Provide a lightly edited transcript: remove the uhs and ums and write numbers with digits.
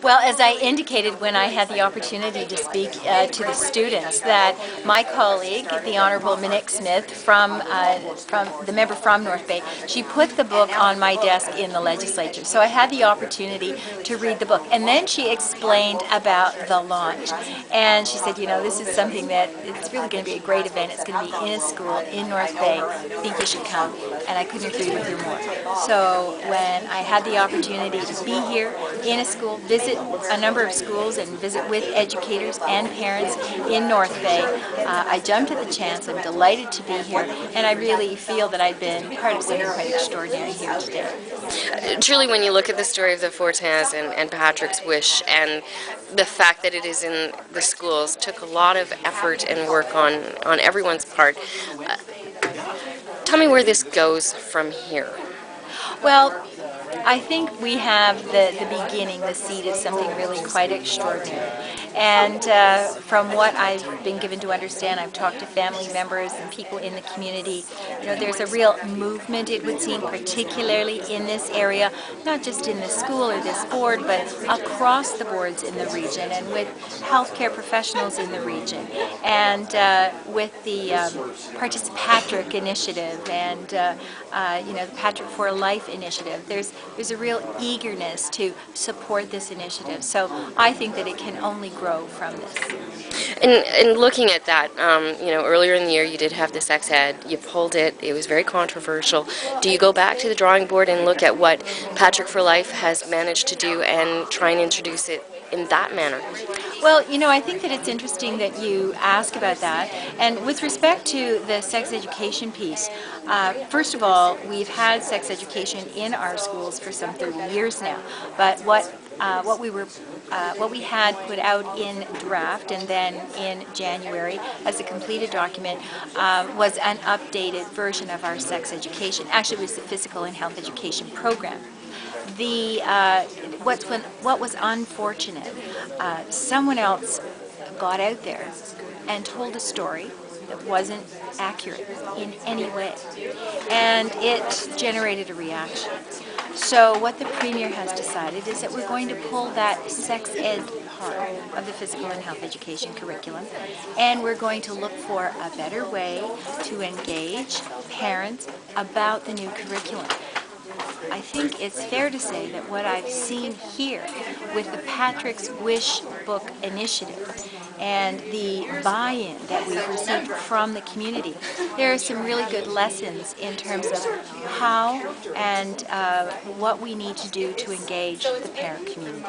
Well, as I indicated when I had the opportunity to speak to the students, that my colleague, the Honourable Monique Smith, from the member from North Bay, she put the book on my desk in the legislature. So I had the opportunity to read the book. And then she explained about the launch. And she said, you know, this is something that it's really going to be a great event. It's going to be in a school in North Bay. I think you should come. And I couldn't agree with her more. So when I had the opportunity to be here in a school, visit a number of schools and visit with educators and parents in North Bay, I jumped at the chance. I'm delighted to be here, and I really feel that I've been part of something quite extraordinary here today. Truly, when you look at the story of the Fortins and Patrick's wish, and the fact that it is in the schools, took a lot of effort and work on everyone's part. Tell me where this goes from here. Well, I think we have the beginning, the seed of something really quite extraordinary. And from what I've been given to understand, I've talked to family members and people in the community, you know, there's a real movement, it would seem, particularly in this area, not just in the school or this board, but across the boards in the region and with healthcare professionals in the region. And with the Patrick initiative and you know, the Patrick4Life initiative, there's a real eagerness to support this initiative. So I think that it can only grow from this. And looking at that, you know, earlier in the year you did have the sex ed, you pulled it, it was very controversial. Do you go back to the drawing board and look at what Patrick4Life has managed to do and try and introduce it in that manner? Well, you know, I think that it's interesting that you ask about that. And with respect to the sex education piece, first of all, we've had sex education in our schools for some 30 years now. But what we had put out in draft and then in January as a completed document was an updated version of our sex education. Actually, it was the physical and health education program. What was unfortunate, someone else got out there and told a story that wasn't accurate in any way, and it generated a reaction. So what the Premier has decided is that we're going to pull that sex ed part of the physical and health education curriculum, and we're going to look for a better way to engage parents about the new curriculum. I think it's fair to say that what I've seen here with the Patrick's Wish book initiative and the buy-in that we've received from the community, there are some really good lessons in terms of how and what we need to do to engage the parent community.